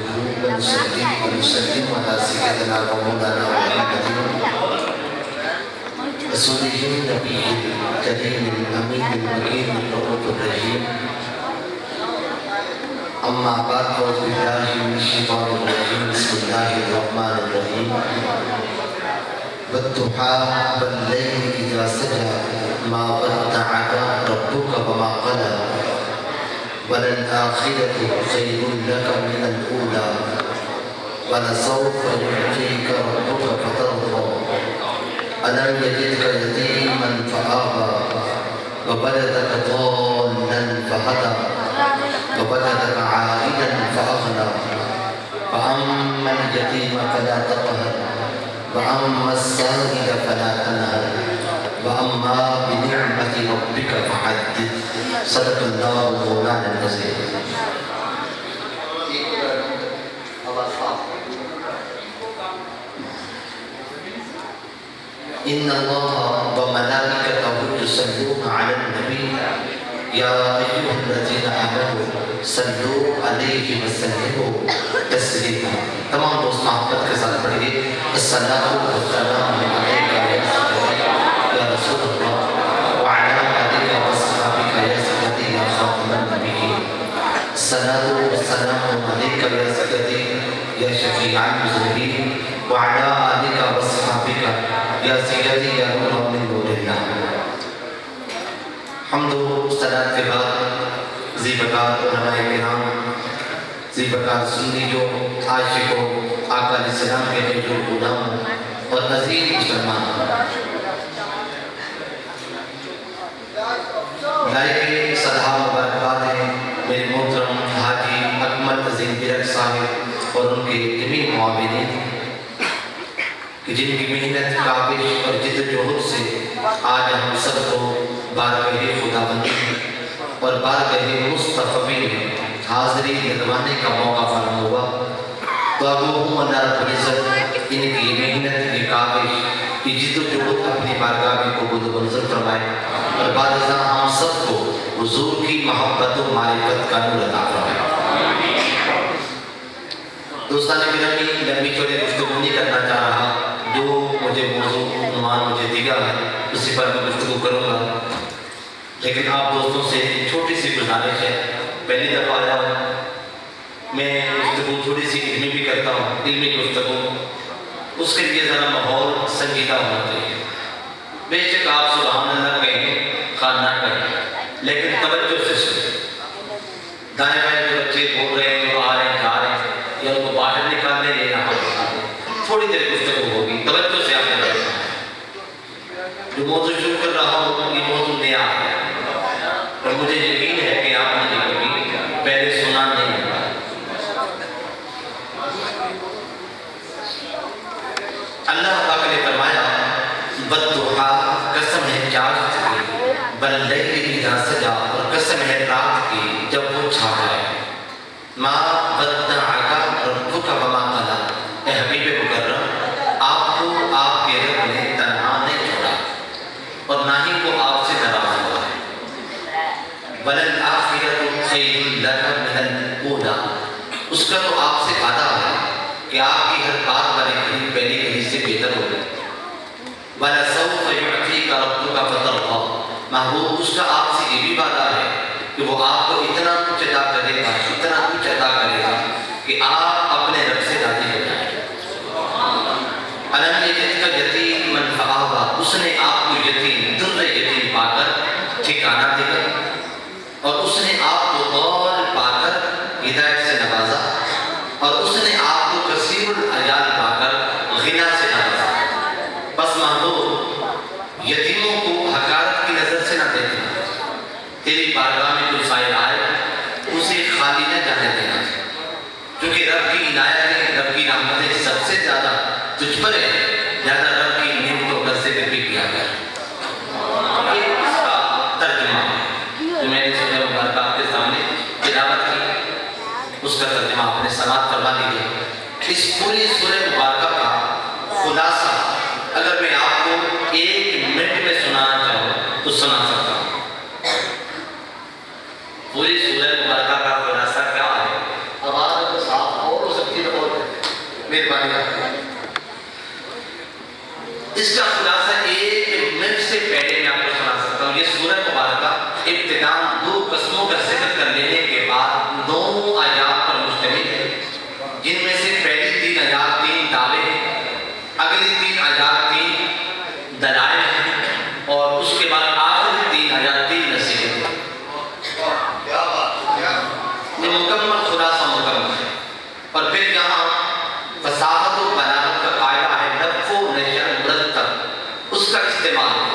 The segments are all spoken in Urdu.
ونصلي ونسلم على سيدنا ومولانا محمد رسوله النبي الكريم الأمين المكين الرؤوف الرحيم. أما بعد أعوذ بالله من الشيطان الرجيم. بسم الله الرحمن الرحيم. والضحى والليل إذا سجى ما ودعك ربك وما قلى وللآخرة خير لك من الأولى ولسوف يعطيك ربك فترضى ألم يجدك يتيما فآوى وولدك ضالا فهدى وولدك عائلا فأغنى فأما اليتيم فلا تقهر وأما السائل فلا تنهر وأما بنعمة ربك فحدث. صدق الله مولانا العظيم. إن الله وملائكته يصلون على النبي يا أيها الذين آمنوا صلوا عليه وسلموا تسليما. تمام دوست محبت کے ساتھ پڑھیے الصلاۃ والسلام علیک یا رسول اللہ وعلی آلک وصحبک یا سیدی یا خاتم النبیین. الصلاۃ والسلام علیک یا سیدی یا شفیع المذنبین وعلی آلک وصحبک یا سیدی یا نور من نور اللہ. حمد و صلاۃ کے بعد ذی بکار علماء کرام ذی بکار سنی جو عاشقوں آقا علیہ السلام کے جو غلام اور عزیز مسلمان لائق صدہ مبارکباد ہیں میرے محترم حاجی اکمل عظیم برک صاحب اور ان کے جمیع معاونین کہ جن کی محنت کاوش اور جد و جہد سے آج ہم سب کو بارگاہ خداوندی اور بارگاہ مصطفی میں حاضری لگوانے کا موقع فراہم ہوا. تو اب اللہ رب العزت ان کی محنت کی کاوش کی جد و جہد اپنی بارگاہ میں قبول و منظور فرمائے اور بعد ازاں ہم سب کو حضور کی محبت و معرفت کا نور عطا فرمائے. دوستان گرامی لمبی چوڑی گفتگو نہیں کرنا چاہ رہا. جو مجھے موضوع عنوان مجھے دیا ہے اسی پر میں گفتگو کروں گا، لیکن آپ دوستوں سے چھوٹی سی گزارش ہے. پہلی دفعہ آیا ہوں میں گفتگو تھوڑی سی علمی بھی کرتا ہوں، علمی گفتگو اس کے لیے ذرا ماحول سنجیدہ ہونا چاہیے. بے شک آپ سبحان اللہ کہیں خواہ نہ کہیں لیکن توجہ سے سنیں. دائیں بائیں جو بچے بول رہے ہیں جو آ رہے ہیں جا رہے ہیں یا ان کو باہر نکالنے یہ نہ ہو. تھوڑی دیر گفتگو ہوگی، توجہ سے آپ نے بیٹھنا ہے. جو موضوع شروع کر رہا ہوں یہ موضوع نیا ہے اور مجھے یقین ہے کہ آپ نے یہ کبھی پہلے سنا نہیں ہوگا. اللہ پاک نے فرمایا والضحیٰ قسم ہے چاند کی واللیل اذا سجا اور قسم ہے رات کی جب وہ چھا جائے. ما ودعک ربک وما قلی. اے حبیب مکرم آپ کو آپ کے رب نے تنہا نہیں چھوڑا اور نہ ہی وہ آپ سے ناراض ہوا ہے. وَلَلْآخِرَةُ خَيْرٌ لَكَ مِنَ الْأُولَى. اس کا تو آپ سے وعدہ ہے کہ آپ کی ہر بات والی گھڑی پہلی گھڑی سے بہتر ہوگی. وَلَسَوْفَ يُعْطِيكَ رَبُّكَ فَتَرْضَىٰ. محبوب اس کا آپ سے یہ بھی وعدہ ہے کہ وہ آپ کو اتنا کچھ عطا کرے گا، اتنا کچھ عطا کرے گا کہ آپ اپنے رب سے راضی ہو جائیں. أَلَمْ يَجِدْكَ يَتِيمًا فَآوَىٰ. اس نے آپ کو یتیم در یتیم پا کر ٹھکانہ دیا اور اس نے آپ کو ضال پا کر ہدایت سے نوازا اور اس نے آپ کو کثیر العیال پا کر غنا سے نوازا. بس محبوب یتیموں کو حقارت کی نظر سے نہ دیکھنا. تیری بارگاہ میں کوئی سائل آئے اسے خالی نہ جانے دینا، کیونکہ رب کی عنایتیں رب کی رحمتیں سب سے زیادہ تجھ پر ہے. زیادہ رب کی نعمتوں کا ذکر بھی کیا گیا. یہ اس کا ترجمہ جو میں نے سورہ مبارکہ آپ کے سامنے تلاوت کی اس کا ترجمہ آپ نے سماعت کروا لیجیے. اس پوری سورہ مبارکہ کا خلاصہ اگر میں آپ کو 1 منٹ میں سنانا چاہوں تو سنا سکتا ہوں. پوری سورہ مبارکہ کا خلاصہ کیا ہے؟ اب آپ صاحب اور مہربانی اس کا خلاصہ ایک منٹ سے پہلے میں آپ کو سنا سکتا ہوں. یہ سورہ مبارکہ ابتداء 2 قسموں کا ذکر کر لینے کے بعد 9 آیات پر مشتمل ہے، جن میں سے پہلی 3 آیات 3 دعوے ہیں، اگلی 3 آیات 3 دلائل ہیں، اور اس کے بعد آخری 3 آیات 3 نصیحت ہیں. یہ مکمل خلاصہ مکمل ہے. اور پھر یہاں فصاحت و بلاغت کا قاعدہ ہے، لفظ و نشر مرتب اس کا استعمال ہے.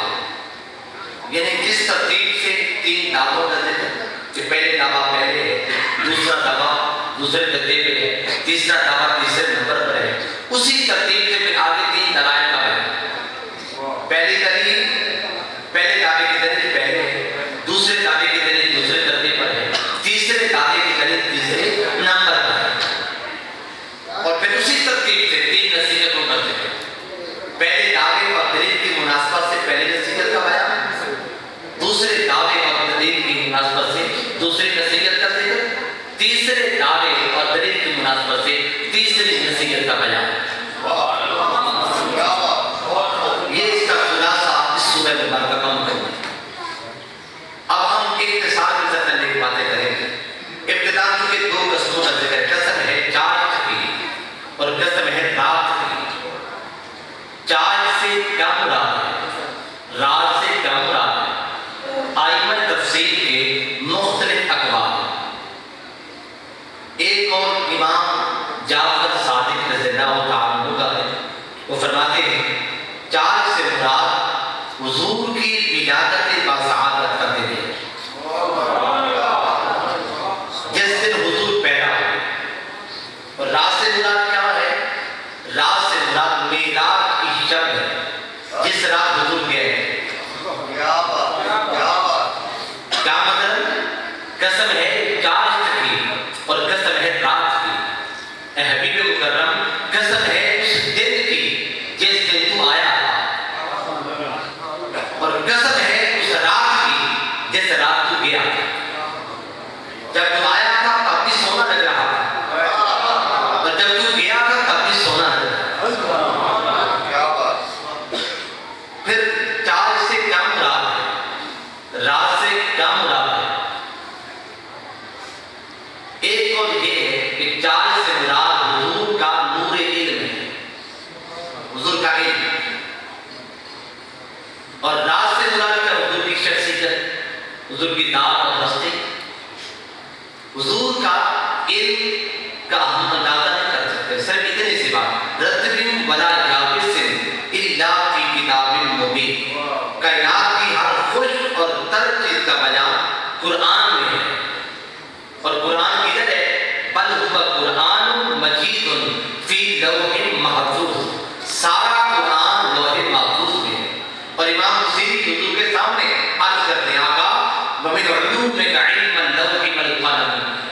یعنی جس ترتیب سے 3 دعووں کا ذکر کہ پہلے دعویٰ پہلے ہے، دوسرا دعویٰ دوسرے درجے پہ ہے، تیسرا دعویٰ تیسرے نمبر پر ہے، اسی ترتیب سے پھر آگے 3 دلائل کا بیان. پہلی دلیل پہلے دعوے کی دلیل پہلے ہے، دوسرے دعوے کی دلیل دوسرے درجے پر ہے، تیسرے دعوے کی دلیل تیسرے نمبر پر ہے. اور پھر اسی ترتیب سے 3 نصیحتوں کا ذکر. پہلے دعوے اور دلیل کی مناسبت سے پہلے نصیحت کا بیان، دوسرے دعوے اور دلیل کی مناسبت سے دوسری نصیحت کا ذکر، تیسرے دعوے اور دلیل کی مناسبت سے تیسری نصیحت کا بیان. یہ اس کا خلاصہ اس سورہ مبارکہ کا مکمل ہے. اب ہم اختصار کے ساتھ چلنے کی باتیں کریں گے. ابتداء چونکہ 2 قسموں کا ذکر ہے، قسم ہے چارج کی اور قسم ہے رات کی. چارج سے کیا مراد ہے، رات سے کیا مراد ہے، آئمہ تفسیر کے مختلف اقوال ہیں. ایک اور امام جعفر صادق رضی اللہ تعالیٰ عنہ کا ہے، وہ فرماتے ہیں چارج سے مراد حضور کی ولادت باسعادت کا دن ہے، جس دن حضور پیدا ہوئے. اور رات سے مراد کیا ہے، رات سے مراد میراج کی شب ہے، جس رات حضور گئے ہیں. کیا مطلب، قسم ہے چارج کی اور قسم ہے رات کی. اے حبیب مکرم، قسم ہے اس دن کی جس دن تو آیا تھا، اور قسم ہے اس رات کی جس رات تو گیا تھا. جب تو آیا تھا تب بھی سونا لگ رہا تھا، اور جب تو گیا تھا تب بھی سونا لگ رہا تھا. پھر چارج سے کیا مراد ہے، رات سے کیا مراد ہے. ایک اور یہ ہے کہ چارج سے مراد حضور کا نور علم ہے، حضور کا علم. اور رات سے مراد کیا، حضور کی شخصیت، حضور کی ذات اور ہستی. حضور کا علم کا ہم اندازہ نہیں کر سکتے. صرف اتنی سی بات، رتب ولا یابس الا فی کتاب مبین. کائنات کی ہر خوش اور تر چیز کا بیان قرآن میں ہے. اور قرآن کدھر ہے، بل هو قرآن مجید فی لوح محفوظ. سارا قرآن لوح محفوظ میں ہے. اور امام حسینی حضور کے سامنے عرض کرتے ہیں، آقا ومن علومک علم اللوح والقلم.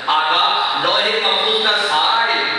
آقا لوح محفوظ کا سارا علم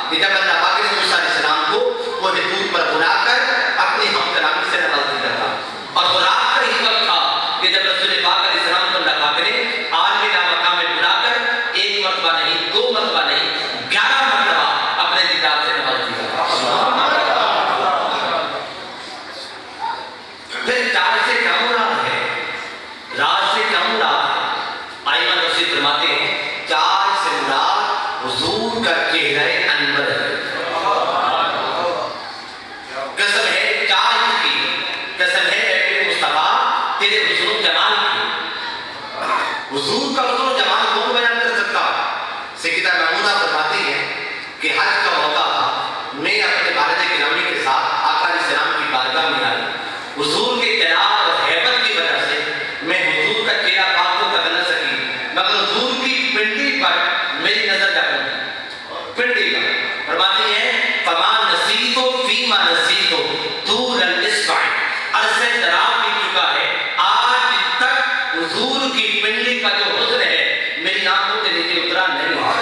کہ جب اللہ پاک نے موسیٰ علیہ السلام کو وہ طور پر بلا کر اپنی ہم کلامی سے نواز دیا تھا، اور وہ رات کا ہی وقت تھا کہ جب رسول پاک علیہ السلام کو اللہ پاک نے عالم مقام میں بلا کر ایک مرتبہ نہیں، دو مرتبہ نہیں، 11 مرتبہ اپنے دیدار سے نواز دیا تھا۔ پھر چار سے کیا مراد ہے؟ رات سے کیا مراد ہے؟ آئمہ تفسیر فرماتے ہیں چار سے مراد حضور کا چہرہ انور ہے۔ قسم ہے چار کی، قسم ہے اے مصطفیٰ تیرے حسن و جمال کی۔ حضور کا حسن و جمال کون بیان کر سکتا؟ سیدہ میمونہ فرماتی ہے کہ حج کا موقع تھا، میں اپنے والد گرامی کے ساتھ آقا علیہ السلام کی بارگاہ میں آئی۔ حضور کے جلال اور ہیبت کی وجہ سے میں حضور کا چہرہ پاک کو تک نہ سکی، مگر حضور کی پنڈلی پر میری نظر جا پڑی، پنڈلی پر۔ فرماتی ہیں فما نسیتو فیما نسیتو طول الاسبع، عرصہ دراب بھی چکا ہے، آج تک حضور کی پنڈلی کا جو حسن ہے میری آنکھوں کے نیچے اترا نہیں ہوا۔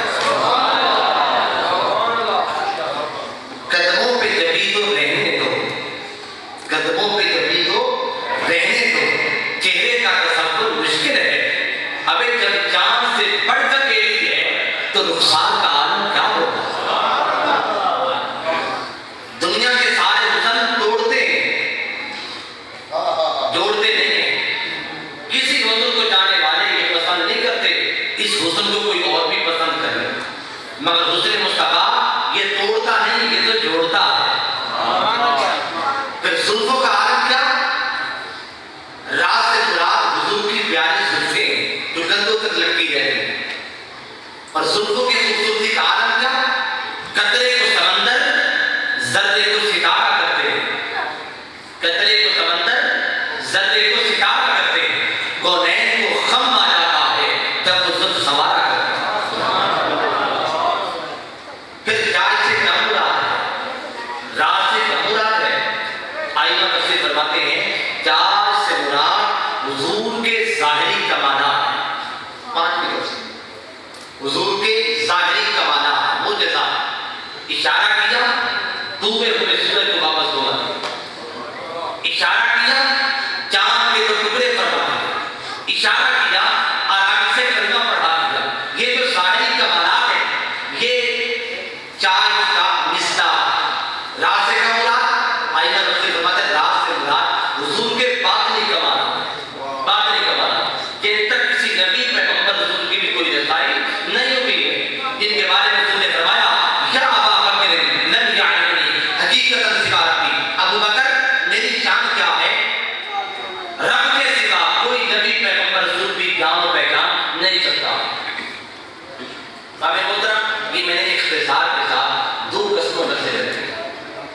قدموں پہ جبھی تو رہنے دو، قدموں پہ جبھی تو رہنے دو، چہرے کا تصور مشکل ہے، ابھی جب چاند سے بڑھ کر ایڑی ہے تو رخسار کا عالم کیا ہوگا؟ دنیا کے سارے حسن توڑتے ہیں، جوڑتے نہیں ہیں۔ کسی حسن کو جانے والے یہ پسند نہیں کرتے اس حسن کو کوئی اور بھی پسند کرے، مگر حسن مصطفیٰ یہ توڑتا نہیں، یہ تو جوڑتا ہے۔ پھر زلفوں کا عالم کیا؟ رات سے مراد حضور کی پیاری زلفیں جو کندھوں تک لٹکی رہتی ہیں، اور زلفوں کی خوبصورتی کا عالم کیا؟ قطرے کو سمندر، ذرے کو ستارہ کرتے ہیں، قطرے کو سمندر، ذرے کو ستارہ کرتے ہیں، کونین کو خم آ جاتا ہے جب وہ زلف سوارا کرتے ہیں۔ پھر چار سے کیا مراد ہے؟ رات سے کیا مراد ہے؟ آئمہ تفسیر فرماتے ہیں چار سے مراد حضور کے ظاہری کمالات ہیں۔ پانچویں تفسیر حضور کے ظاہری کمالات، معجزات۔ اشارہ کیا ڈوبے ہوئے سورج کو واپس دھونا، اشارہ کیا چاند کے دو ٹکڑے فرما دیا، اشارہ کیا عربی سے کلمہ پڑھا دیا۔ یہ جو ظاہری کمالات ہیں یہ چار کا مصداق۔ رات سے کا مراد آئمہ تفسیر فرماتے ہیں رات سے مراد حضور کے باطنی کمالات، باطنی کمالات جن تک کسی نبی پیغمبر حضور کی بھی کوئی رسائی نہیں ہوئی ہے، جن کے بارے میں حضور نے فرمایا یا ابا بکر لم یعلمنی حقیقتاً سکارتی، ابو بکر میری شان کیا ہے، رب کے سوا کوئی نبی پیغمبر حضور بھی جان و پہچان نہیں سکتا۔ صاحب محترم یہ میں نے اختصار کے ساتھ دو قسموں میں سے رکھے۔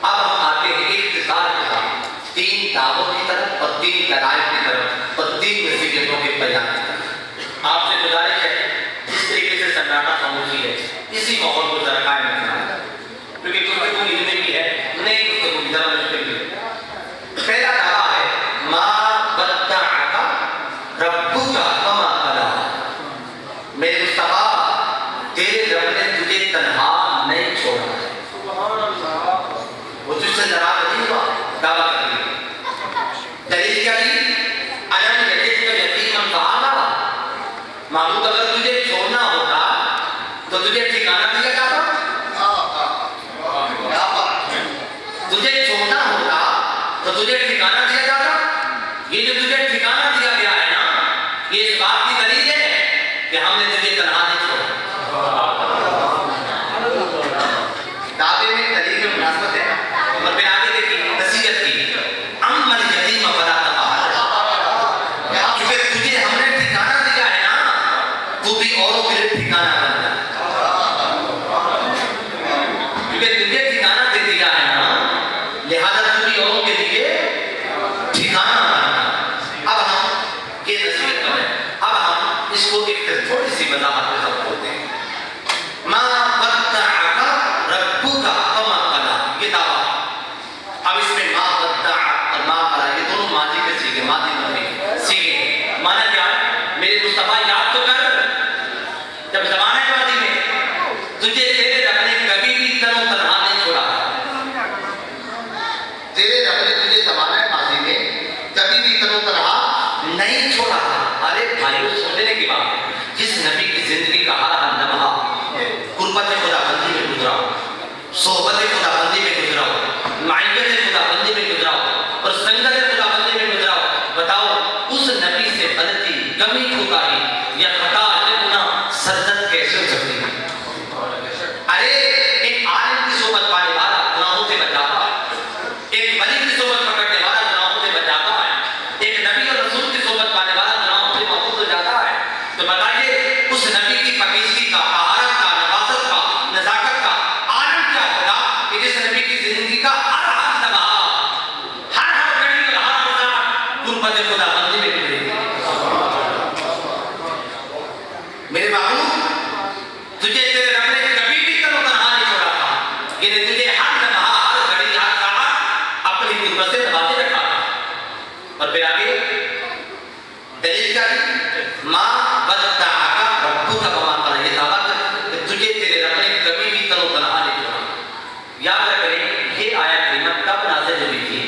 اب ہم آتے ہیں اختصار کے ساتھ 3 دعووں کی طرف اور 3 دلائل کی طرف اور 3 نصیحتوں کے بیان کی طرف۔ آپ سے گزارش ہے جس طریقے سے سناٹا خاموشی ہے اسی ماحول کو ذرا قائم رکھنا ہے، کیونکہ گفتگو اتنی بھی ہے نئی گفتگو کی ذرا مشکل بھی ہے۔ پہلا دعویٰ ہے ما ودعک ربک وما قلی، میرے مصطفیٰ تیرے رب نے تجھے تنہا نہیں چھوڑا۔ وہ تجھ سے ناراض نہیں ہوا، دعویٰ کر دیا۔ دلیل کیا دی؟ الم یجدک یتیما فآویٰ، معبود اگر تجھے چھوڑنا ہوتا تو تجھے ٹھکانہ دیا جاتا، تجھے چھوڑنا ہوتا تو تجھے ٹھکانہ دیا جاتا۔ یہ جو تجھے ٹھکانہ دیا گیا ہے نا یہ اس بات کی دلیل ہے کہ ہم نے تجھے تنہا نہیں چھوڑا۔ دعوے میں دلیل میں مناسبت ہے، اور پھر آگے دیکھیں نصیحت کی اما الیتیم فلا تقہر، کیونکہ تجھے ہم نے ٹھکانہ دیا ہے نا تو بھی اوروں کے لیے ٹھکانہ بن جا، کیونکہ تجھے ٹھکانہ دے دیا ہے نا لہذا تو بھی اوروں کے لیے ٹھکانہ بن جا۔ اب ہم یہ نصیحت کریں، اب ہم اس کو ایک تھوڑی سی وضاحت کے ساتھ بولتے ہیں۔ ما ودعک ربک وما قلی، یہ دعویٰ۔ اب اس میں ما ودعک اور ما قلی یہ دونوں ماضی کے سیغے، ماضی ماضی سیغے۔ مانا کیا ہے؟ میرے مصطفیٰ یاد تو کر جب زمانے ماضی میں تجھے تیرے رب نے کبھی بھی تن و یہ تجھے ہر لمحہ ہر گھڑی ہر ساعت اپنی قدرت سے نوازے رکھا تھا. اور پھر آگے دلیل کیا ہے؟ ماں ودعک ربک وما قلی. یہ دعویٰ کہ تجھے تیرے رب نے کبھی بھی تن و تنہا نہیں چھوڑا. یاد رکھیں یہ آیت کریمہ تب نازل ہوئی تھی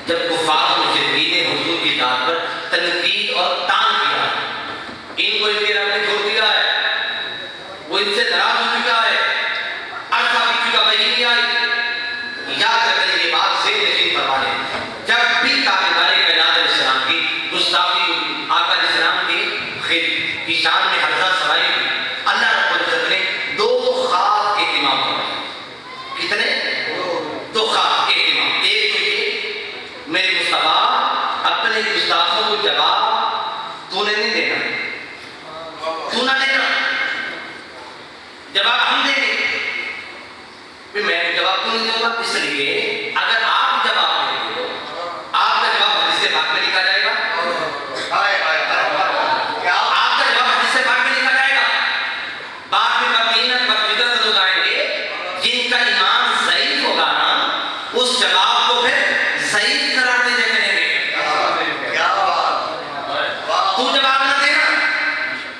جب کفار و مشرکین نے حضور کی ذات پر تنقید اور طعن کیا. ان کو ان کے رب نے چھوڑ دیا ہے, وہ ان سے ناراض ہو چکا ہے, عرصہ بیت چکا وہی نہیں آئی. یاد رکھیں یہ بات ذہن نشین فرما لیں, جب بھی تابعدار کائنات علیہ السلام کی گستاخی آقا علیہ السلام کی شان میں ہرزہ سرائی ہوئی, اللہ رب العزت نے دو خاص اہتمام فرمائے. کتنے؟ دو خاص اہتمام. ایک تو یہ میرے مصطفیٰ اپنے گستاخوں کو جواب تو نے نہیں دینا, تو نہ دینا, جواب ہم دیں گے. میں جواب تو نہیں دوں گا, اس لیے اگر آپ جواب دیں گے آپ کا جواب حدیث سے پاک میں لکھا جائے گا. آپ کا جواب حدیث سے پاک میں لکھا جائے گا. بعد میں بقینت بقیدت لوگ آئیں گے جن کا ایمان ضعیف ہوگا نا, اس جواب کو پھر ضعیف قرار دے کہیں گے تو جواب نہ دینا,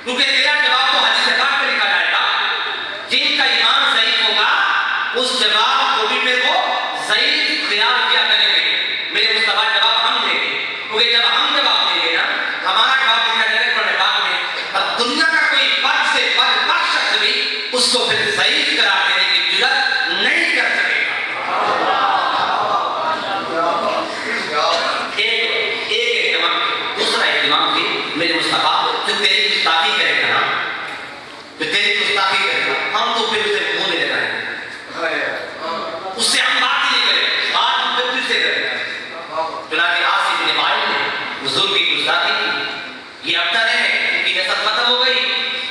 کیونکہ تیرا جواب تو حدیث سے پاک میں لکھا جائے گا. جن کا ایمان ضعیف ہوگا اس جواب کو بھی پھر وہ ضعیف خیال کیا کریں گے. میرے مصطفیٰ جواب ہم دیں گے, کیونکہ جب ہم جواب دیں گے نا ہمارا جواب لکھا جائے گا قرآن پاک میں, اور دنیا کا کوئی بد سے بد شخص بھی اس کو پھر ضعیف قرار دینے کی جرات نہیں کر سکے گا. ایک اہتمام. دوسرا اہتمام بھی میرے مصطفیٰ جو تیری گستاخی کرے گا نا, جو تیری گستاخی کرے گا ہم تو پھر اسے منہ نہیں لگائیں گے, اس سے ہم بات ہی نہیں کریں, بات ہم پھر تجھ سے کریں گے. چنانچہ عاصم بن وائل نے حضور کی گستاخی کی, یہ ابتر ہے ان کی نسل ختم ہو گئی.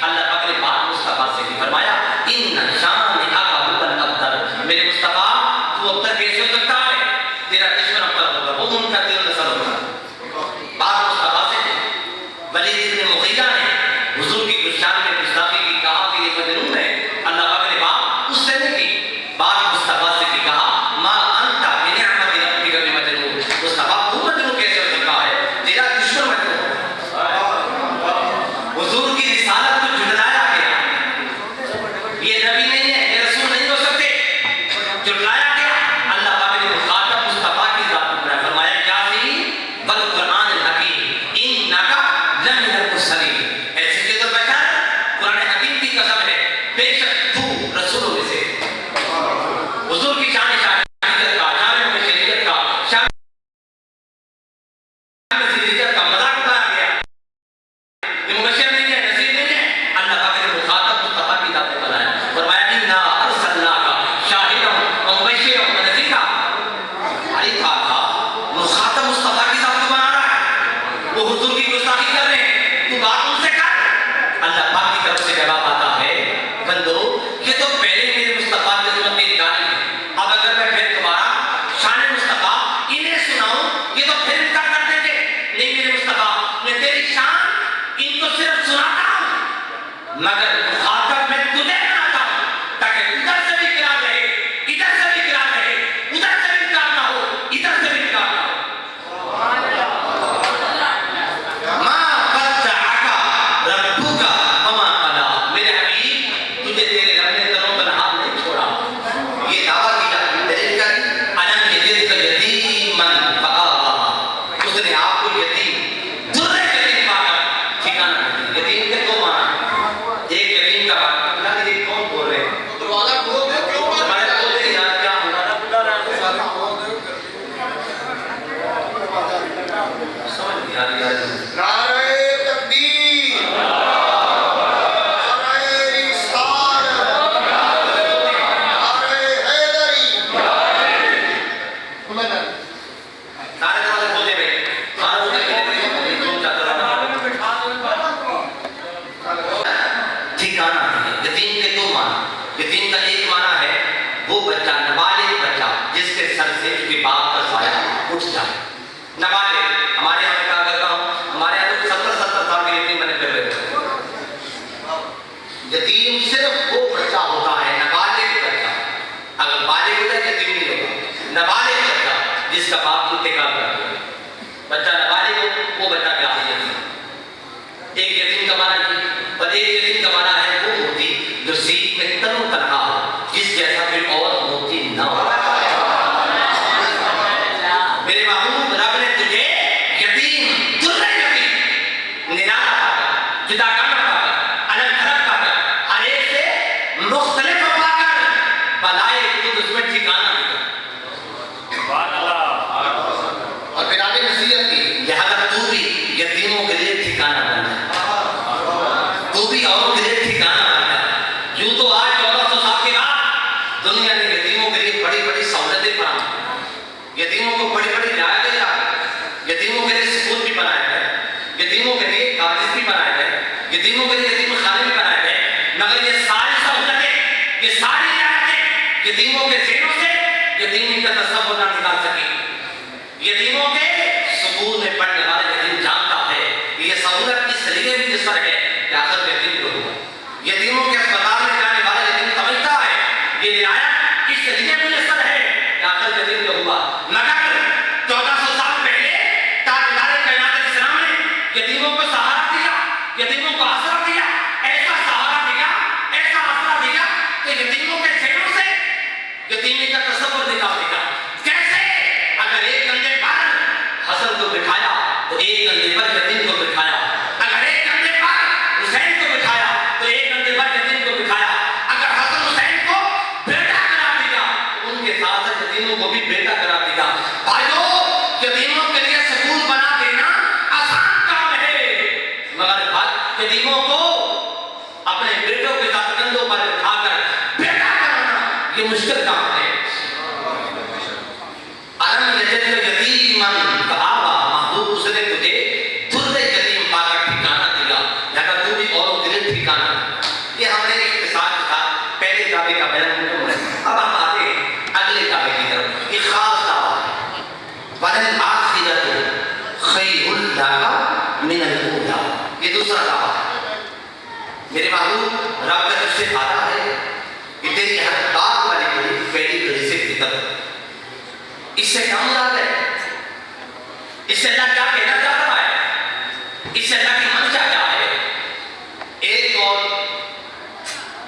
اللہ پاک نے بات مصطفیٰ سے بھی فرمایا ان شان اقبل الابتر. میرے مصطفیٰ تو ابتر کیسے ہو سکتا ہے, تیرا دشمن ابتر ہوگا, وہ ان کا تیرا نسل ہوگا. بات مصطفیٰ سے ولید بن مغیرہ نے حضور کی گستاخی میں گستاخی کی, کہا کہ یہ مجنون ہے. اللہ پاک نے بات اس سے نہیں کی, بات مصطفیٰ سے کی, کہا ما انت بنعمت ربک بمجنون. مصطفیٰ تو مجنون کیسے ہو سکتا ہے, تیرا دشمن مجنون ہے. حضور کی رسالت کو جھٹلایا گیا, یہ نبی نہیں ہے, یہ رسول نہیں ہو سکتے, جھٹلایا گیا. اللہ پاک نے مخاطب مصطفیٰ کی ذات کو بنایا, فرمایا کیا تھی والقرآن الحکیم انک لمن المرسلین. ایسے کہ تو پہچان قرآن حکیم کی قسم ہے, بے شک تو رسولوں میں سے. حضور کی شان شاہدیت کا, شان مبشریت کا, شان نذیریت کا مذاق اڑایا گیا. یہ مبشر نہیں ہے, نذیر نہیں ہے. اللہ پاک نے مخاطب مصطفیٰ کی ذات کو بنایا, فرمایا انا ارسلناک شاہدا ومبشرا ونذیرا. علی تھا مخاطب مصطفیٰ کی ذات کو بنا رہا ہے, وہ حضور کی گستاخی کر رہے ہیں, تو بات ان سے کر. اللہ پاک کی طرف سے جواب آتا ہے بندو یہ تو پہلے میرے مصطفیٰ کی ضرورت میری گالی ہے, اب اگر میں پھر دوبارہ شان مصطفیٰ انہیں سناؤں یہ تو پھر انکار کر دیں گے. نہیں میرے مصطفیٰ میں تیری شان ان کو صرف سناتا ہوں, مگر مخاطب میں تجھے بناتا ہوں تاکہ ادھر سے بھی اقرار رہے, ادھر سے بھی اقرار رہے, ادھر سے بھی انکار نہ ہو, ادھر سے بھی انکار نہ ہو. ماں ودعک ربک وما قلی. میرے حبیب تجھے تیرے رب نے تن و تنہا نہیں چھوڑا. یہ دعویٰ کیا دلیل کا الم یجدک یتیما فآویٰ. اس نے آپ کو یتیم درے یتیم پا کر ٹھکانہ دیا. یتیم کے دو معنی, ایک یتیم کا بات اللہ کے کون بول رہے ہیں, دروازہ کھول دے, کیوں بند ہمارے بولتے ہیں یار کیا ہمارا سمجھ نہیں آ رہی ہے. نعرہ تکبیر, نعرہ رسالت, نعرہ حیدری. سارے دروازے کھولتے ہوئے سارے اٹھ کے کھولتے ہوئے چاہتا رہا. ٹھکانہ ہے. یتیم کے دو معنی. یتیم کا ایک معنی ہے وہ بچہ, نابالغ بچہ جس کے سر سے اس کے باپ کا سایہ اٹھ جائے. نابالغ, ہمارے یہاں میں کہا کرتا ہوں, ہمارے یہاں تو 70 سال کے یتیم بنے پھر رہے تھے. یتیم صرف وہ بچہ ہوتا ہے, نابالغ بچہ. اگر بالغ نابالغ بچہ جس کا باپ انتقال کر گیا، بچہ نابالغ ہو وہ بچہ کیا ہے یتیم۔ ایک یتیم کا معنی ہے اور ایک یتیم کا معنی ہے وہ موتی جو سیخ میں تن و تنہا ہو، جس جیسا کوئی اور موتی نہ ہو۔ میرے محبوب رب نے تجھے یتیم، درہ یتیم، نرالا پا کر، جدا کرنا پا کر، الگ تھلگ پا کر، ہر ایک سے مختلف پا کر بنائے، خود اس میں ٹھکانا دیا۔ اور پھر آگے نصیحت کی، لہذا تو بھی یتیموں کے لیے ٹھکانا بن جائے، تو بھی اور کے لیے ٹھکانا بن جائے۔ یوں تو آج 1400 سال کے بعد دنیا نے یتیموں کے لیے بڑی بڑی سہولتیں فراہم کی، یتیموں کو بڑی بڑی رعایتیں دی، یتیموں کے لیے سکول بھی بنائے گئے، یتیموں کے لیے کالج بھی بنائے گئے، یتیموں کے لیے یتیم خانے بھی بنائے گئے، مگر یہ ساری سہولتیں، یہ ساری رعایتیں یتیموں کے ذہنوں سے یتیمی کا تصور نہ نکال سکی۔ یتیموں کے سکول میں پڑھنے والے یتیم جانتا ہے کہ یہ سہولت اس طریقے بھی جس پر ہے کہ آخر یتیم کو ہوا۔ یتیموں کے اسپتال میں جانے والا یتیم سمجھتا ہے یہ رعایت اس طریقے بھی جس پر ہے کہ آخر یتیم کو ہوا، مگر 1400 سال پہلے تاجدار کائنات اسلام نے یتیموں کو سہارا دیا، یتیموں کو آسرا دیا، ایسا سہارا دیا، ایسا آسرا دیا کہ یتیموں کے ذہنوں سے یتیمی کا تصور نکال دیا۔ کیسے؟ اگر ایک کندھے پر حسن کو بٹھایا تو ایک کندھے پر یتیم کو بٹھایا، اگر ایک کندھے پر حسین کو بٹھایا تو ایک کندھے پر یتیم کو بٹھایا، اگر حسن حسین کو بیٹا قرار دیا ان کے ساتھ ساتھ یتیموں کو بھی بیٹا قرار دیا۔ بھائیو، یتیموں کے لیے سکول بنا دینا آسان کام ہے، مگر یتیموں کو اپنے بیٹوں کے ساتھ کندھوں پر بٹھا کر بیٹا کرانا یہ مشکل کام ہے۔ الم یجدک یتیما فآویٰ، محبوب اس نے تجھے درہ یتیم پا کر ٹھکانا دیا، لہذا تو بھی اوروں کے لیے ٹھکانا دیا۔ یہ ہم نے ایک مثال کے ساتھ پہلے دعوے کا بیان مکمل ہے۔ اب ہم آتے ہیں اگلے دعوے کی طرف، یہ خاص دعویٰ ہے، وَلَلْآخِرَةُ خَيْرٌ لَكَ مِنَ الْأُولَىٰ، یہ دوسرا دعویٰ ہے۔ میرے محبوب رب کا تجھ سے وعدہ ہے کہ تیری ہر بات والی گھڑی پہلی گھڑی سے بہتر ہے۔ اس سے کیا مراد ہے؟ اس سے اللہ کیا کہنا چاہتا ہے؟ اس سے اللہ کی منشا کیا ہے؟ ایک اور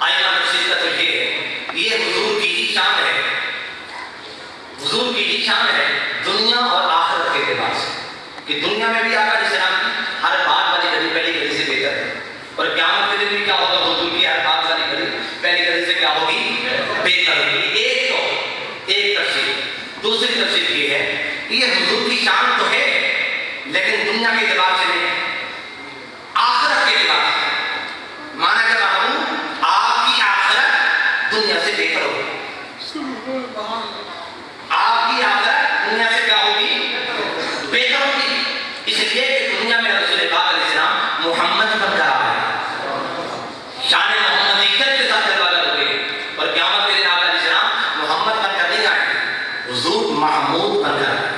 آئمہ تفسیر کا ترجیح ہے، یہ حضور کی ہی شان ہے، حضور کی ہی شان ہے دنیا اور آخرت کے اعتبار سے، کہ دنیا میں بھی آقا علیہ السلام کی ہر بات والی گھڑی پہلی گھڑی سے بہتر ہے، اور قیامت کے دن بھی کیا ہوگا؟ حضور کی ہر بات والی گھڑی پہلی گھڑی سے کیا ہوگی؟ بہتر ہوگی۔ ایک تفسیر۔ دوسری تفسیر یہ ہے کہ یہ حضور کی شان تو ہے لیکن دنیا کے اعتبار سے نہیں، آخرت کے اعتبار سے۔ مانا کر رہا ہوں آپ کی آخرت دنیا سے بہتر ہوگی، آپ کی آخرت دنیا سے کیا ہوگی؟ بہتر ہوگی، اس لیے کہ دنیا میں رسول پاک علیہ السلام محمد بن کر آئے، شان محمدیت کے ساتھ جلوہ گر ہوئے، اور قیامت کے دن آپ علیہ السلام محمد بن کر نہیں آئے، حضور محمود بن کر آئے۔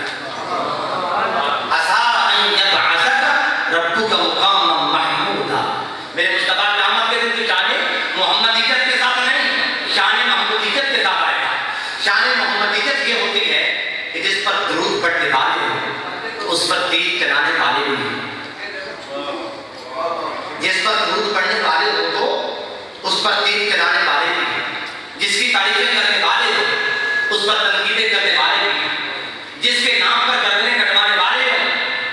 عَسَىٰ أَن يَبْعَثَكَ رَبُّكَ مُقَامًا مَحْمُودًا، میرے مصطفیٰ قیامت کے دن تو شان محمدیت کے ساتھ نہیں، شان محمودیت کے ساتھ آئے گا۔ شان محمدیت یہ ہوتی ہے کہ جس پر درود پڑھنے والے ہوں اس پر تیر چلانے والے بھی ہیں، جس پر درود پڑھنے والے ہوں تو اس پر تیر چلانے والے بھی ہیں، جس کی تعریفیں کرنے والے ہوں اس پر تنقیدیں کرنے والے بھی ہیں، جس کے نام پر گردنیں کٹوانے والے ہوں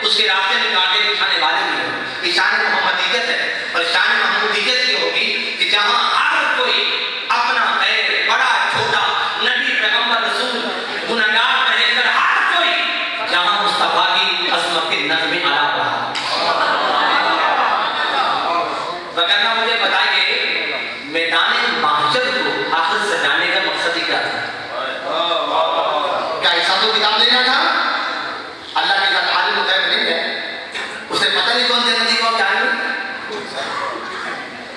اس کے راستے میں کانٹے بچھانے والے بھی ہوں۔ یہ شان محمدیت ہے، اور شان محمودیت یہ ہوگی کہ جہاں ہر کوئی اپنا خیر بڑا چھوٹا نبی پیغمبر رسول گنہگار پرہیزگار ہر کوئی جہاں مصطفیٰ کی عظمت کے نغمے آلاب رہا۔ وگرنہ مجھے بتائیے میدان محشر کو آخر سجانے کا مقصد ہی کیا تھا؟ کیا حساب و کتاب لینا تھا؟ اللہ کے ساتھ عالم غیب نہیں ہے، اسے پتہ نہیں کون جنتی کون جہنمی،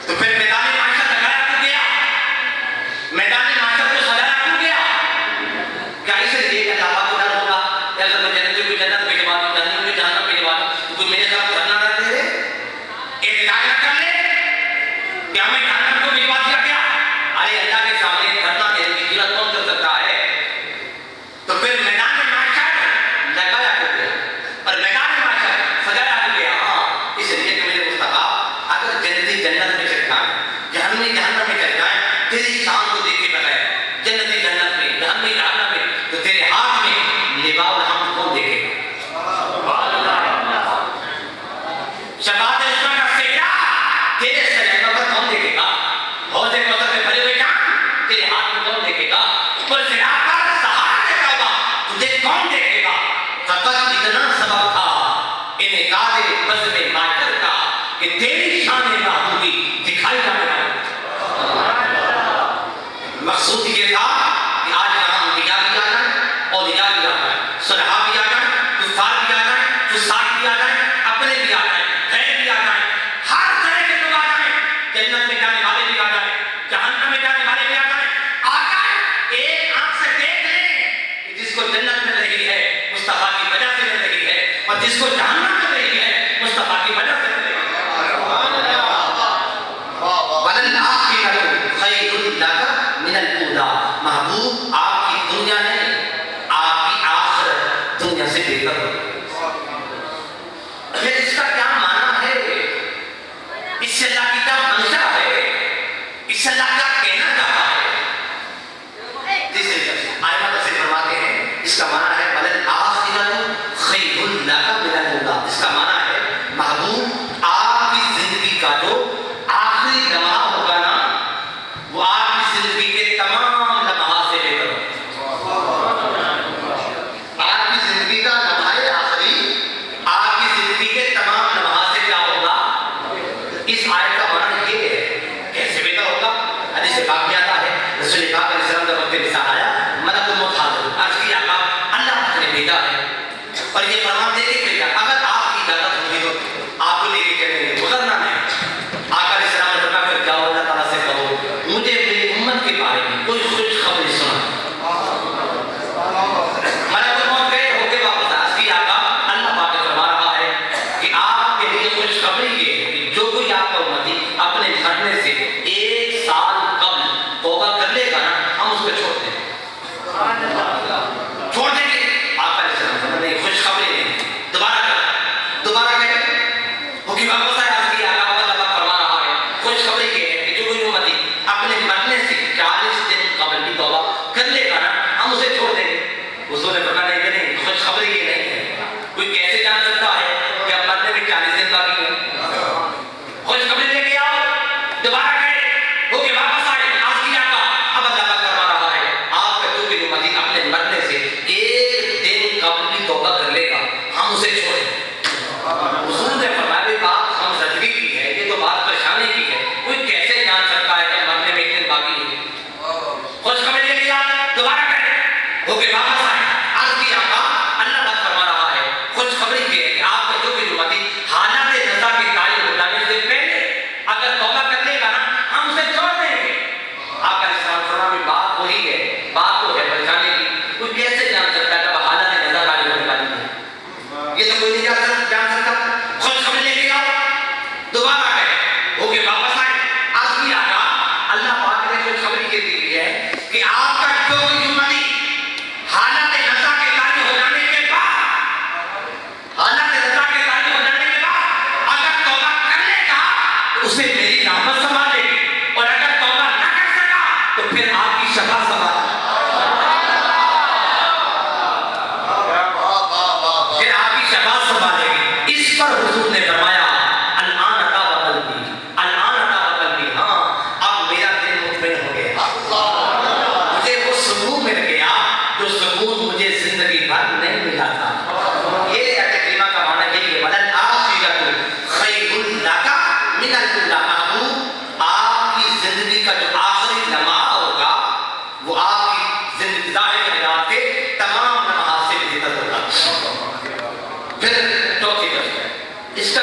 تو پھر میدان محشر لگایا کیوں گیا؟ میدان محشر کو سجایا کیوں گیا؟ کیا اس لیے کہ اللہ پاک کو ڈر ہوگا کہ اگر میں جنتی کو جنت میں جوا دوں، جہنم کو جہنم میں جوا دوں تو کوئی میرے ساتھ دھرنا نہ دے دے، احتجاج نہ کر لے کہ ہمیں جہنم کو بھجوا دیا گیا؟ ارے اللہ کے سامنے دھرنا دینے کی جرات کون کر سکتا ہے؟ تو پھر تیری شان کو دیکھے بغیر جنت جنت میں جہنم جہنم میں تو تیرے ہاتھ میں لواء الحمد کون دیکھے گا؟ شفاعت عظمیٰ کا سیرا تیرے سلیمہ پر کون دیکھے گا؟ حوض کوثر میں بھرے ہوئے جام تیرے ہاتھ میں کون دیکھے گا؟ پر صراط پر سہارے توبہ تجھے کون دیکھے گا؟ فقط اتنا سبب تھا انعقاد بزم ماجر کا کہ تیری شان محبوبی دکھائی جانے والی مقصود یہ تھا کہ آج یہاں انبیاء بھی آ جائیں اولیاء بھی آ جائیں صلحاء بھی آ جائیں کفار بھی آ جائیں فساق بھی آ جائیں اپنے بھی آ جائیں غیر بھی آ جائیں ہر طرح کے لوگ آ جائیں جنت میں جانے والے بھی آ جائیں جہنم میں جانے والے بھی آ جائیں آ جائیں ایک آنکھ سے دیکھ لیں کہ جس کو جنت مل رہی ہے مصطفیٰ کی وجہ سے مل رہی ہے اور جس کو جہنم مل رہی ہے مصطفیٰ کی وجہ سے مل رہی ہے وَلَلْآخِرَةُ خَيْرٌ لَكَ مِنَ الْأُولَىٰ محبوب آپ کی دنیا نہیں آپ کی آخرت دنیا سے بہتر ہو پھر اس کا کیا معنی ہے اس سے اللہ کی کیا منشا ہے اس سے اللہ کیا کہنا چاہتا ہے تیسری طرف آئمہ تفسیر فرماتے ہیں اس کا معنی ہے وَلَلْآخِرَةُ خَيْرٌ لَكَ مِنَ الْأُولَىٰ اس کا معنی ہے محبوب آپ کی زندگی کا جو آخری لمحہ ہوگا نا وہ آپ کی زندگی کے تمام لمحات سے بہتر ہوگا آپ کی زندگی کا لمحہ آخری آپ کی زندگی کے تمام لمحات سے کیا ہوگا اس آیت کا معنی یہ ہے کیسے بہتر ہوگا حدیث پاک میں آتا ہے رسول پاک علیہ السلام کا وقت مثال آیا ملک الموت حاضر عرض کیا اللہ نے بھیجا ہے اور یہ فرمان دے کے بھیجا اگر آپ کی اجازت ہوگی تو آپ کو لے کے چلیں گزرنا نہیں آقا علیہ السلام نے فرمایا پھر جاؤ اللہ تعالیٰ سے کہو مجھے میری امت کے بارے میں کوئی خوشخبری سنا ملک الموت گئے ہو کے واپس عرض کیا اللہ پاک نے فرما رہا ہے کہ آپ کے لیے خوشخبری یہ ہے کہ جو کوئی آپ کا امتی اپنے مرنے سے 1 سال قبل توبہ کر لے گا نا ہم اس کو چھوڑ دیں گے چھوڑ دیں گے آقا علیہ السلام نے خوشخبری نہیں دوبارہ گئے وہ کہ واپس آئے عرض کیا اللہ فرما رہا ہے خوشخبری یہ ہے کہ جو کوئی امتی اپنے مرنے سے 40 دن قبل بھی توبہ کر لے گا نا ہم اسے چھوڑ دیں گے حضور نے فرمایا نہیں خوشخبری یہ نہیں ہے کوئی کیسے جان سکتا ہے کہ اب مرنے میں 40 دن باقی ہے خوشخبری لے کے آؤ دوبارہ گئے وہ کہ واپس آئے عرض کیا اب اللہ فرما رہا ہے آپ کا جو بھی امتی اپنے مرنے سے 1 دن قبل بھی توبہ کر لے گا ہم اسے چھوڑ دیں حضور نے فرمایا یہ بات ہم زدگی کی ہے یہ تو بات پریشانی کی ہے کوئی کیسے جان سکتا ہے کہ مرنے میں 1 دن باقی ہے خوشخبری لے لیا دوبارہ گئے ہو کے واپس آئے عرض کیا اللہ بات فرما رہا ہے خوشخبری یہ ہے کہ آپ کا جو بھی امتی حالات رضا کے قائل ہو جانے سے پہلے اگر توبہ کر لے گا نا ہم اسے چھوڑ دیں گے آپ کا اسلام بات وہی ہے بات تو ہے پریشانی کی کوئی کیسے جان سکتا ہے کہ حالات رضا قائل ہونے والی ہے یہ تو کوئی نہیں جان سکتا خوشخبری لے کے آؤ دوبارہ گئے ہو کے واپس آئے عرض کیا اللہ پاک نے خوشخبری یہ دی ہے کہ آپ کا جو کوئی امتی حالت رضا کے قائل ہو جانے کے بعد اگر توبہ کر لے گا تو اسے میری رحمت سنبھالے گی اور اگر توبہ نہ کر سکا تو پھر آپ کی شفاعت سنبھالے پھر آپ کی شفاعت سنبھالے گی اس پر حضور نے فرمایا الآن عطا قلبی ہاں اب میرا دل مطمئن ہو گیا مجھے وہ سکون مل گیا جو سکون مجھے زندگی بھر نہیں ملا تھا یہ کلمہ کا معنی یہی ہے وَلَلْآخِرَةُ خَيْرٌ لَكَ مِنَ الْأُولَىٰ محبوب آپ کی زندگی کا جو آخری لمحہ ہوگا وہ آپ کی زندگی ظاہر حیات کے تمام لمحات سے بہتر ہوگا پھر چوتھی طرف اس کا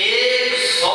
100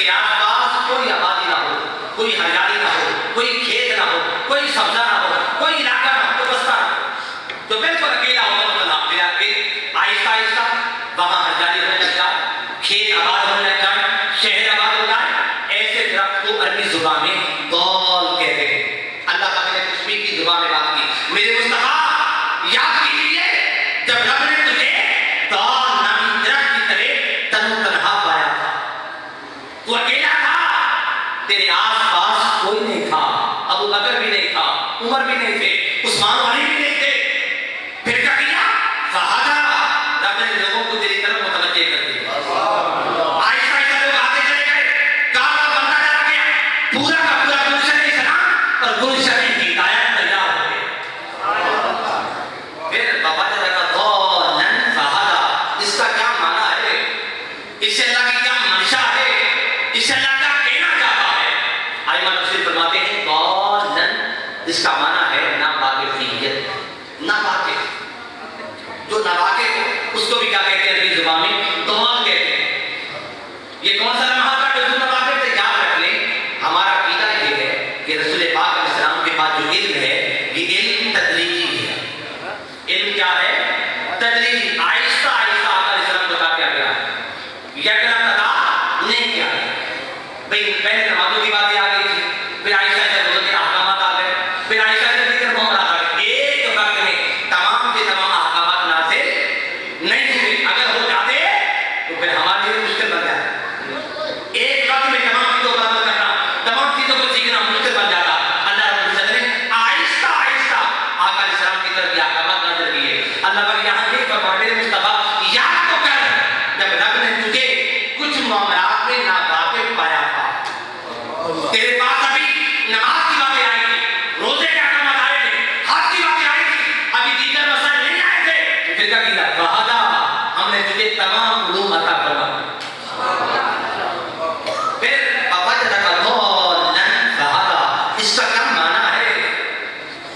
کے آس پاس کوئی آبادی نہ ہو، کوئی ہریالی نہ ہو، کوئی کھیت نہ ہو، کوئی سبزہ نہ ہو، کوئی علاقہ نہ ہو، کوئی بستہ نہ ہو، تو بالکل اکیلا ہوگا مطلب پھر آپ کے آہستہ آہستہ وہاں ہریالی ہونے لگ جائے، کھیت آباد ہونے لگ جائے، شہر آباد ہو جائے. ایسے درخت کو عربی زبان میں طول کہتے ہیں. اللہ پاک نے تشبیہ کی زبان میں بات کی. میرے مصطفیٰ یاد کیجیے جب رب نے تجھے طول نامی درخت کی طرح تن تنہا پایا تھا، تو اکیلا تھا، تیرے آس پاس کوئی نہیں تھا، ابو بکر بھی نہیں تھا، عمر بھی نہیں تھے، عثمان علی بھی نہیں تھے. پھر کیا کیا؟ فہدا، رب نے لوگوں کو تیری طرف متوجہ کر دیا. آہستہ آہستہ لوگ آتے چلے گئے، کعبہ بنتا چلا گیا، پورا کا پورا گلشن اسلام اور گلشن ہدایت تیار ہو گیا. پھر بابا نے کہا ضالن فہدا، اس کا کیا معنی ہے؟ اس سے اللہ کی کیا منشا ہے؟ اس سے اللہ کیا کہنا چاہتا ہے؟ ائمہ تفسیر فرماتے ہیں ضالن اس کا معنی ہے ناواقفیت. ناواقف، جو ناواقف ہو اس کو بھی کیا کہتے ہیں عربی زبان میں؟ ضال کہتے ہیں. یہ کون سا لمحہ تھا جو ناواقف سے یاد رکھ لیں. ہمارا عقیدہ یہ ہے کہ رسول پاک علیہ السلام کے پاس جو علم ہے یہ علم تدریجی ہے. علم کیا ہے؟ تدریجی، آہستہ آہستہ آقا علیہ السلام بتا کے آگیا ہے. یکنا تدا نہیں کیا ہے. بھئی پہلے نمازوں کی باتیں آ گئی تھی، پھر آہستہ آہستہ روزوں کے احکامات آ گئے، پھر آہستہ آہستہ ذکر معاملات آ گئے. ایک وقت میں تمام کے تمام احکامات نازل نہیں ہوئے. اگر ہو جاتے تو پھر ہمارے لیے مشکل بن جاتا. ایک وقت میں تمام چیزوں پر عمل کرنا، تمام چیزوں کو سیکھنا مشکل بن جاتا. اللہ رب العزت نے آہستہ آہستہ آقا علیہ السلام کی طرف یہ احکامات نازل کیے. اللہ پاک یہاں یہ فرما رہے ہیں مصطفیٰ یاد تو کر جب رب نے تجھے کچھ معاملات میں ناواقف پایا تھا. تیرے پاس ابھی نماز کی باتیں آئی تھی، روزے کے احکامات آئے تھے، حج کی باتیں آئی تھی، ابھی دیگر مسائل نہیں آئے تھے. پھر کیا کیا؟ فہدا، ہم نے تجھے تمام علوم عطا فرما دیے. پھر بابا جدا کا ضالن فہدا، اس کا کیا معنی ہے؟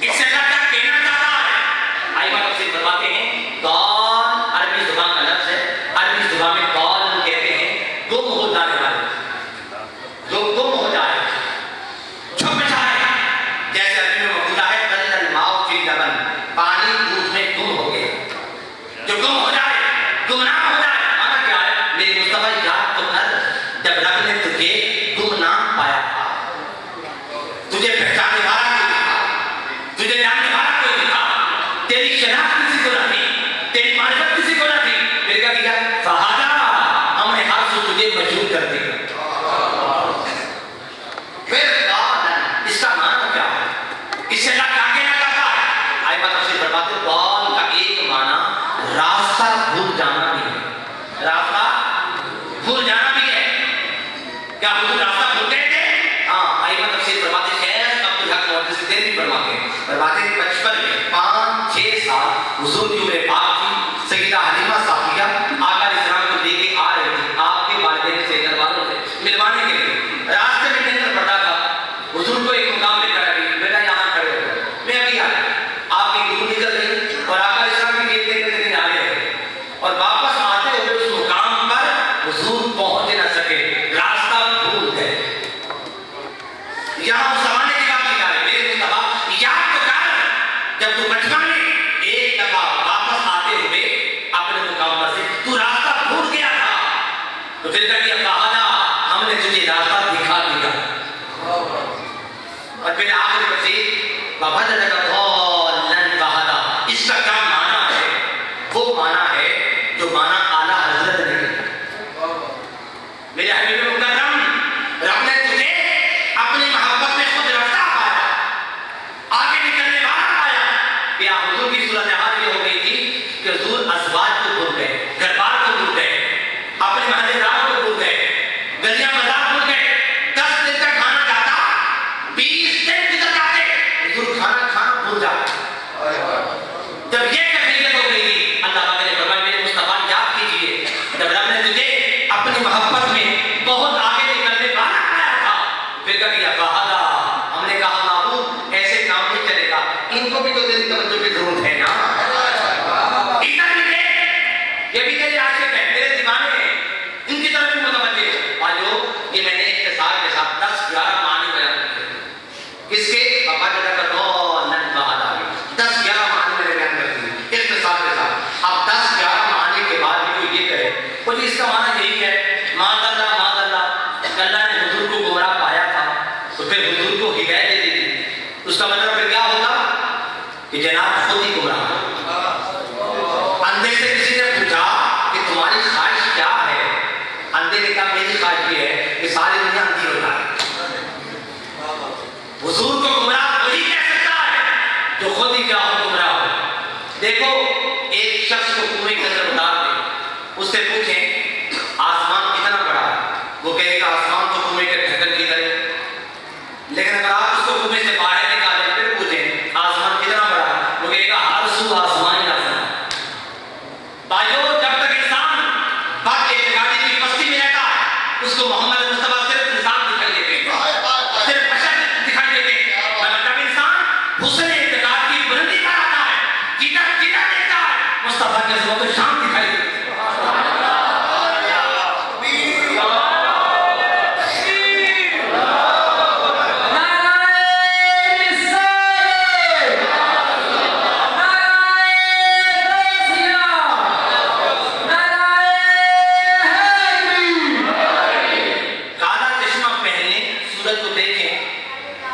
اس سے اللہ کیا کہنا چاہتا ہے؟ ائمہ تفسیر فرماتے ہیں ضال عربی زبان کا لفظ ہے. عربی زبان میں ضال کہتے ہیں گم ہو جانے والے، جو گم ہو جائے، چھپ جائے. جیسے عربی میں مقولہ ہے ضل الماء فی اللبن، پانی دودھ میں گم ہو گیا. جو گم ہو جائے، گمنام ہو جائے. مانا کیا ہے؟ میرے مصطفیٰ یاد تو کر جب رب نے تجھے گمنام پایا تھا، تجھے پہچانے والا کوئی نہیں تھا، تجھے جاننے والا کوئی نہیں تھا، تیری شناخت کسی کو نہ تھی، تیری معرفت کسی کو نہ تھی. پھر کیا کیا؟ فہدا، ہم نے ہر سو تجھے مشہور کر دیا. پھر ضالن، اس کا معنی کیا ہے؟ اس سے اللہ کیا کہنا چاہتا ہے؟ ائمہ تفسیر فرماتے ہیں ضال کا ایک معنی راستہ بھول جانا بھی ہے. راستہ بھول جانا بھی ہے. کیا حضور راستہ بھول گئے تھے؟ ہاں. ائمہ تفسیر فرماتے ہیں شیخ عبدالحق محدث دہلوی فرماتے ہیں بچپن میں 5-6 سال حضور کی عمر پاک تھی. سیدہ حلیمہ سعدیہ آقا علیہ السلام کو لے کے آ رہی تھی آپ کے والدین سے گھر والوں سے ملوانے کے لیے. راستے میں ٹینڈر پڑتا تھا، حضور کو ایک مقام پہ کھڑا کی، بیٹا یہاں کھڑے ہو، میں ابھی آ رہا. آپ کی دور نکل رہی اور آقا علیہ السلام کی گیٹ دیکھنے کے لیے آ رہے اور واپس آتے ہوئے اس مقام پر حضور پہنچ نہ سکے، راستہ بھول گئے. یہاں اس زمانے کی بات نہیں آ رہی. میرے مصطفیٰ یاد تو کر جب تو بچپن میں ایک دفعہ واپس سے پوچھیں آسمان کتنا بڑا ہے، وہ کہے گا آسمان تو کنویں کے ڈھکن کی طرح، لیکن اگر آپ اس کو کنویں سے باہر نکالیں پھر پوچھیں آسمان کتنا بڑا ہے، وہ کہے گا ہر سو آسمان ہی آسمان۔ بھائیو جب تک انسان بات اعتقادی کی بستی میں رہتا ہے اس کو محمد مصطفیٰ صرف انسان دکھائی دیتے ہیں، صرف بشر دکھائی دیتے ہیں، مگر جب انسان حسن اعتقاد کی بلندی پر آتا ہے، جیتا جیتا دیکھتا ہے، مصطفیٰ کے عظمت و شان دکھائی دیتی ہے۔ کالا چشمہ پہننے سورج کو دیکھیں،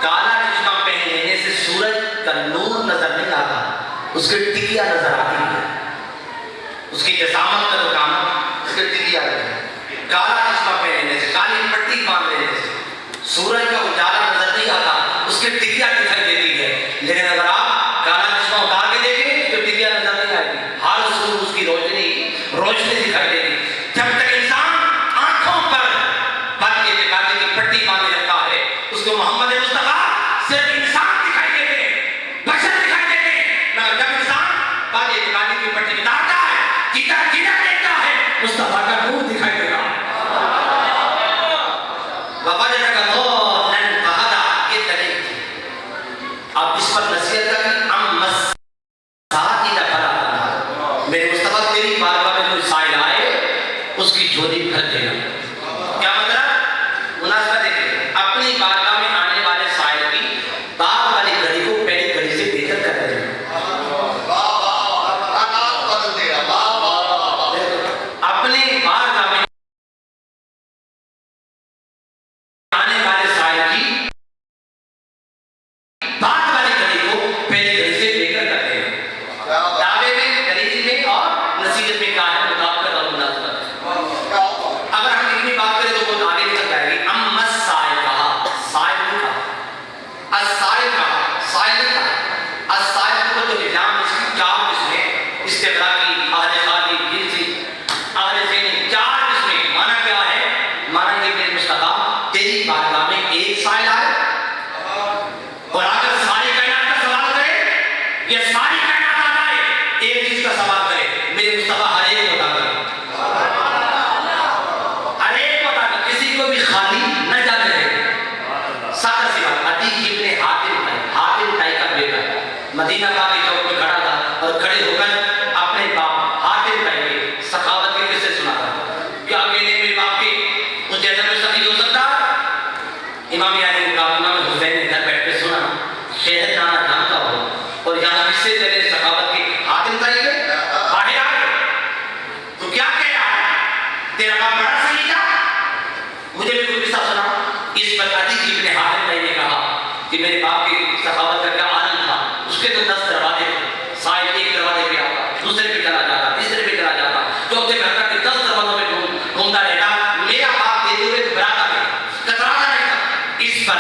کالا چشمہ پہننے سے سورج کا نور نظر نہیں آتا، اس کی ٹکیا نظر آتی ہے، اس کی جسامت کا رکامت اس کی ٹکیا ہے۔ کالا چشمہ پہننے سے، کالی پٹی باندھ لینے سے سورج کا اجالا نظر نہیں آتا، اس کی ٹکیا دکھائی دیتی ہے، لیکن اگر آپ کالا چشمہ اتار کے دیکھیں اس کی ٹکیا نظر نہیں آئے گی، ہر سور اس کی روشنی دکھائی دے گی۔ جب تک انسان آنکھوں پر بد اعتقادی کی پٹی باندھے رکھتا ہے اس کو محمد مصطفیٰ صرف انسان دکھائی دیتے ہیں، بشر دکھائی دیتے ہیں، مگر جب انسان بد اعتقادی کی پٹی اتارتا ہے، جیتا جیتا دیکھتا ہے، مصطفیٰ کا نور دکھائی دے گا۔ وَوَجَدَكَ ضَالًّا فَهَدَىٰ، یہ دلیل تھی۔ اب اس پر نصیحت کا کہ أَمَّا السَّائِلَ فَلَا تَنْهَرْ، میرے مصطفیٰ تیری بارگاہ میں کوئی سائل آئے اس کی جھولی بھر دینا۔ کیا مطلب؟ مناسبت دیکھیں، اپنی بارگاہ میں آنے والے سائل کی باغ والی گھڑی کو پہلی گھڑی سے بہتر کر دینا۔ اپنی بارگاہ میں آنے والے سائل کی باغ والی گھڑی کو پہلی گھڑی سے بہتر کر دینا۔ دعوے میں، دلیل میں اور نصیحت میں کہا ہے مطابقت اور مناسبت۔ اگر ہم اتنی بات کریں تو وہ آگے نکل جائے گی۔ اما السائل کہا، سائل نہیں کہا، السائل کہا، سائل نہیں کہا۔ السائل کو تو نظام اس کی چار قسمیں، استغراقی، اہل خالی، جنسی، اہل ذہنی، چار قسمیں۔ معنی کیا ہے؟ معنی یہ میرے مصطفیٰ تیری بارگاہ میں ایک سائل آئے اور اگر ساری کائنات کا سوال کرے یا ساری کائنات آ جائے ایک چیز کا سوال کرے، میرے مصطفیٰ ہر ایک بتا کرے، ہر ایک بتا کر کسی کو بھی خالی نہ جانے دے۔ سادہ سی بات، عتیق ابن حاتم طائی کا بیٹا مدینہ پاک کے چوک پہ کھڑا تھا اور کھڑے ہو کر اپنے باپ حاتم طائی کے سخاوت کے قصے سنا تھا۔ کیا کہنے میرے باپ کے مجھے ایسا کوئی سخی ہو سکتا؟ امام علی نے کہا، امام حسین نے گھر بیٹھ کے سنا، شہد نانا جانتا ہو اور یہاں قصے تیرے سخاوت کے حاتم طائی کے باہر آ گئے، تو کیا کہہ رہا ہے؟ تیرا باپ بڑا صحیح تھا، مجھے بھی کوئی قصہ سنا۔ اس پر عتیق ابن حاتم طائی نے کہا کہ میرے باپ کی سخاوت کا کیا عالم تھا، اس کے تو 10 دروازے تھے، سائل ایک دروازے پہ آتا، دوسرے پہ چلا جاتا، تیسرے پہ چلا جاتا، چوتھے گھر کا 10 دروازوں پہ گھومتا رہتا، میرا باپ دیتے ہوئے گھبراتا تھا، کتراتا نہیں تھا۔ اس پر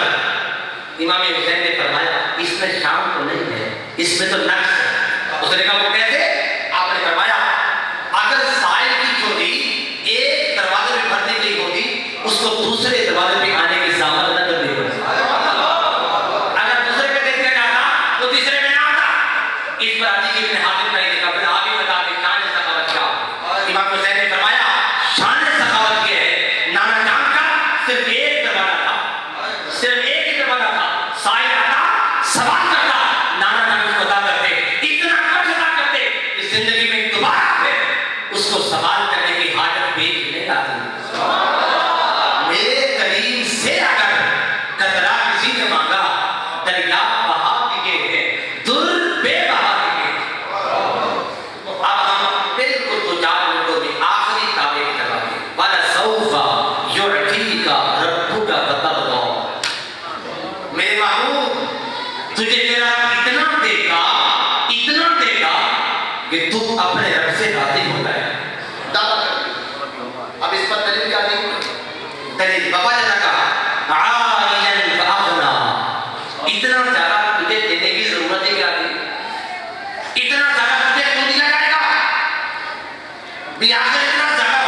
امام حسین نے فرمایا اس میں شام تو نہیں ہے، اس میں تو نقص ہے۔ اس نے کہا وہ کیسے؟ آپ نے فرمایا اگر سائل کی چوری ایک دروازے پہ بھر دی گئی ہوتی اس کو دوسرے دروازے پہ آنے کی زحمت نہ کرنی پڑتی، اگر دوسرے پہ دیکھنے جاتا تو تیسرے پہ نہ آتا۔ اس پر عتیق ابن حاتم طائی نے کہا پھر آگے بتا دیں شان سخاوت کیا؟ امام حسین نے فرمایا شان سخاوت یہ ہے، نانا جان کا صرف ایک دروازہ تھا، صرف ایک ہی دروازہ تھا، سائل آتا سوال کرتا، نانا جان اس کو ادا کرتے، اتنا کچھ ادا کرتے کہ زندگی میں دوبارہ پھر اس کو سوال کرنے کی حاجت بھی نہیں آتی۔ میرے کریم سے اگر قطرہ کسی نے مانگا دریا بہا دیے ہیں، در بے بہا دیے۔ اب ہم بالکل دو چار منٹوں میں آخری دعوے کی طرف آئیں۔ وَلَسَوْفَ يُعْطِيكَ رَبُّكَ فَتَرْضَىٰ، میرے محبوب تجھے تیرا اتنا دے گا کہ تو اپنے رب سے راضی ہو جائے۔ اب اس پر دلیل کیا دی؟ دلیل بابا نے کہا عَائِلًا فَأَغْنَىٰ، اتنا زیادہ تجھے دینے کی ضرورت ہے کیا دی؟ اتنا زیادہ تجھے کیوں دیا جائے گا؟ بھی آخر اتنا زیادہ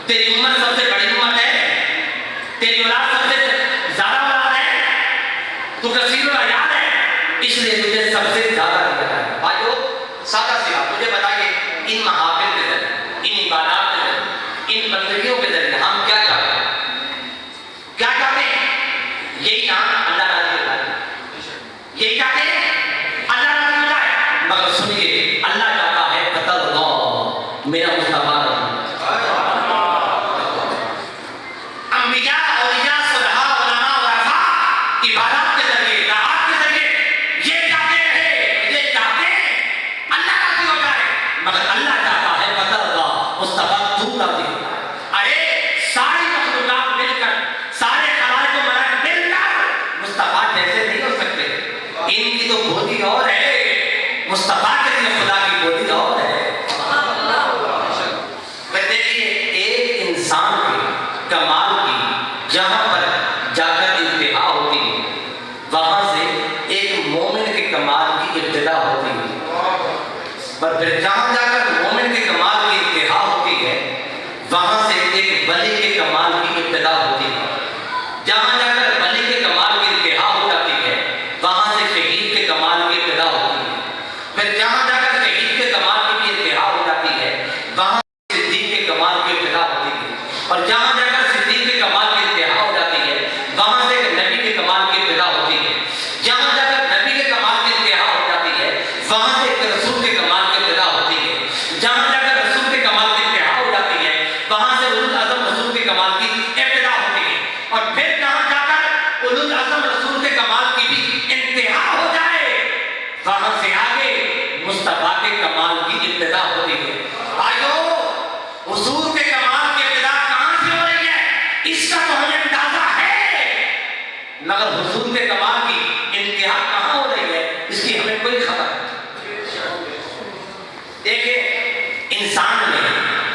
تیری امت سب سے بڑی امت ہے، تیری اولاد سب سے زیادہ اولاد ہے، تو کثیر العیال ہے، اس لیے تجھے سب سے زیادہ دیا ہے۔ بھائیو سادہ سی بات مجھے بتائیے، ان محافل کے ذریعے، ان عبادات کے ذریعے، ان بندگیوں کے ذریعے ہم کیا چاہتے ہیں؟ کیا چاہتے ہیں؟ یہی نام اللہ راضی ہو جائے، یہی چاہتے ہیں اللہ راضی ہو جائے، مگر سنیے اللہ چاہتا ہے قتل اللہ میرا مصطفیٰ انبیاء اولیاء صالحاء علماء ورثاء عبادات کے ذریعے طاعات کے ذریعے یہ چاہتے ہیں، یہ چاہتے ہیں اللہ راضی ہو جائے، مگر اللہ چاہتا ہے قتل اللہ مصطفیٰ تو راضی ہو جائے۔ ارے ساری مخلوقات مل کر، سارے خلائق و ملائک مل کر مصطفیٰ جیسے نہیں ہو سکتے، ان کی تو بولی اور ہے، مصطفیٰ کے لیے خدا کی بولی اور ہے۔ پھر دیکھیے ایک انسان کے کمال کی جہاں پر جا کر انتہا ہوتی ہے، وہاں سے ایک مومن کے کمال کی ابتدا ہوتی ہے، پر پھر جہاں جا کر مومن کے کمال کی انتہا ہوتی ہے وہاں سے ایک ولی کے کمال کی ابتدا ہوتی ہے، جہاں جا کر ولی کے کمال کی انتہا ہو جاتی ہے وہاں سے شہید کے کمال کی ابتدا ہوتی ہے، پھر جہاں جا کر شہید کے کمال کی بھی انتہا ہو جاتی ہے وہاں سے صدیق کے کمال کی ابتدا ہوتی ہے، اور جہاں جا کر صدیق کے کمال کی انتہا ہو جاتی ہے وہاں سے ایک نبی کے کمال کی ابتدا ہوتی ہے، جہاں جا کر نبی کے کمال کی انتہا ہو جاتی ہے وہاں سے ایک رسول کے کمال کی ابتدا ہوتی ہے، جہاں جا کر رسول کے کمال کی انتہا ہو جاتی ہے وہاں سے اولو العزم رسول کے کمال کی ابتدا ہوتی ہے، اور پھر جہاں جا کر اولو العزم رسول کے کمال کی بھی انتہا ہو جائے وہاں سے آگے مصطفیٰ کے کمال کی ابتدا ہوتی ہے۔ بھائیو حضور کے کمال کی ابتدا کہاں سے ہو رہی ہے اس کا تو ہمیں اندازہ ہے، مگر حضور کے کمال کی انتہا کہاں ہو رہی ہے اس کی ہمیں کوئی خبر نہیں۔ دیکھیں انسان نے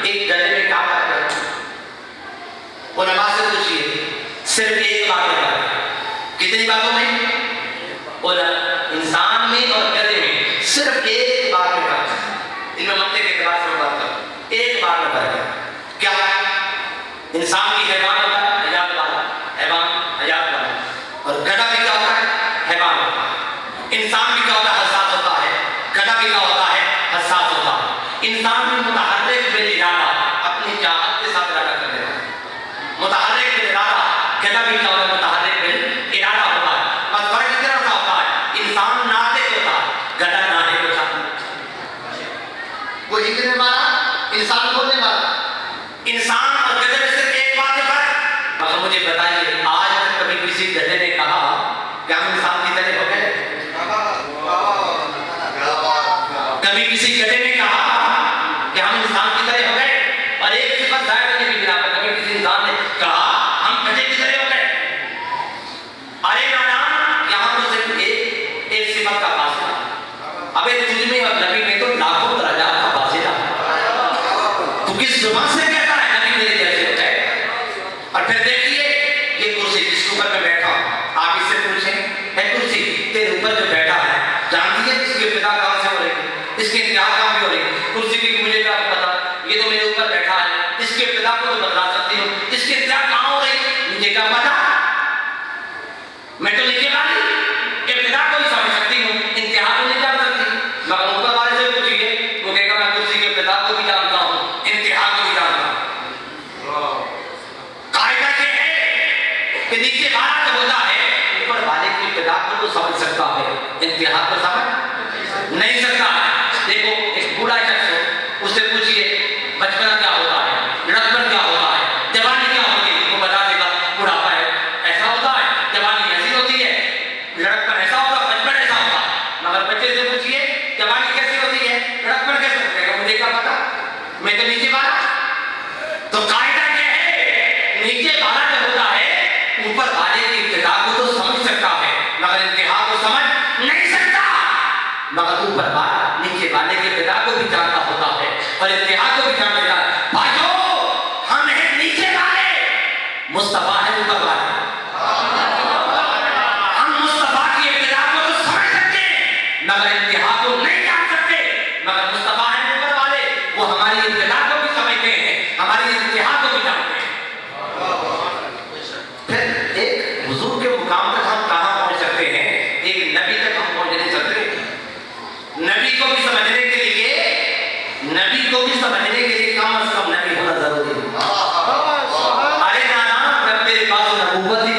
ایک گلے میں کیا بات ہے، علماء سے پوچھئے صرف ایک بات ہے، کتنی باتوں میں؟ انسان میں اور گلے میں صرف ایک بات میں فرق ہے، ان میں منطق کے اعتبار سے بات کریں، ایک بات میں فرق ہے، کیا ہے؟ انسان کی حیوان ہوتا ہے حیات والا، حیوان حیات والا، اور گدھا بھی کیا ہوتا ہے؟ حیوان ہوتا ہے۔ انسان بھی کیا ہوتا ہے؟ حساس ہوتا ہے، گدھا بھی کیا ہوتا ہے؟ حساس ہوتا ہے۔ انسان بھی متحرک بالارادہ اپنی چاہت کے ساتھ ارادہ کر دیتا ہے، متحرک بالارادہ، گدھا بھی کیا ہوتا ہے؟ متحرک بالارادہ ہوتا ہے، بس فرق اتنا سا ہوتا ہے انسان ناطق ہوتا ہے، گدھا ناطق ہوتا ہے، وہ لکھنے والا انسان بولنے والا، انسان اور گدھے میں صرف ایک بات ہے فرق۔ مگر مجھے بتائیے آج تک کبھی کسی گدھے نے کہا کہ ہم انسان کی طرح ہو گئے؟ کبھی کسی گدھے نے کہا کہ ہم انسان کی طرح ہو گئے؟ اور ایک صفت ظاہر کرنے کی بنا پر کبھی کسی انسان نے کہا ہم گدھے کی طرح ہو گئے؟ ارے نادان، یہاں تو صرف ایک صفت کا فاصلہ ہے، ابے تجھ میں اور نبی میں تو لاکھوں درجات کا فاصلہ ہے، تو کس زبان سے کہتا ہے نبی میرے جیسے ہوتا ہے؟ اور پھر دیکھیے یہ کرسی جس کے اوپر میں بیٹھا ہوں، آپ اس سے پوچھیں اے کرسی تیرے اوپر جو بیٹھا ہے جانتی ہے اس کی ابتدا کہاں سے ہو رہی ہے، اس کی انتہا کہاں سے ہو رہی ہے؟ کرسی کی مجھے کیا پتا، یہ تو میرے اوپر بیٹھا ہے، اس کی ابتدا کو تو بتلا سکتی ہوں، اس کی انتہا کہاں ہو رہی ہے مجھے کیا پتا، میں تو نیچے والی ابتدا کو ہی سمجھ سکتی ہوں، انتہا کو نہیں جان سکتی، مگر اوپر والے سے پوچھیے وہ کہے گا میں کرسی کی ابتدا کو بھی جانتا ہوں، انتہا کو بھی جانتا ہوں۔ قاعدہ یہ ہے کہ نیچے والا جو ہوتا ہے اوپر والے کی ابتدا کو تو سمجھ سکتا ہے، انتہا کو سمجھ نہیں سکتا ہے۔ دیکھو ایک بوڑھا شخص ہو، اس سے پوچھئے بچپنا کیا ہوتا ہے، لڑکپن کیا ہوتا ہے، جوانی کیا ہوتی ہے، وہ بتا دے گا بڑھاپا ہے ایسا ہوتا ہے، جوانی ایسی ہوتی ہے، لڑکپن ایسا ہوگا، بچپن ایسا ہوگا، مگر بچے سے پوچھئے جوانی کیسی ہوتی ہے، لڑکپن کیسے ہوتا ہے، مجھے کیا پتا، میں تو نیچے والا۔ تو قاعدہ یہ ہے نیچے والا جو ہوتا ہے اوپر والے کی ابتدا کو تو سمجھ سکتا ہے مگر انتہا کو سمجھ نہیں سکتا، مگر اوپر والا نیچے والے کی ابتدا کو بھی جانتا ہوتا ہے اور انتہا کو بھی جان لیتا ہے۔ بھائیو ہم ہیں نیچے والے، مصطفیٰ ہے اوپر والے، ہم مصطفیٰ کی ابتدا کو تو سمجھ سکتے ہیں مگر انتہا کو نہیں جان سکتے، مگر مصطفیٰ ہے اوپر والے، وہ ہماری ابتدا کو بھی سمجھتے ہیں، ہماری انتہا کو بھی نبی کو بھی سمجھنے کے لیے کم از کم نبی ہونا ضروری ہے. ارے نانا جب تیرے پاس نبوت ہی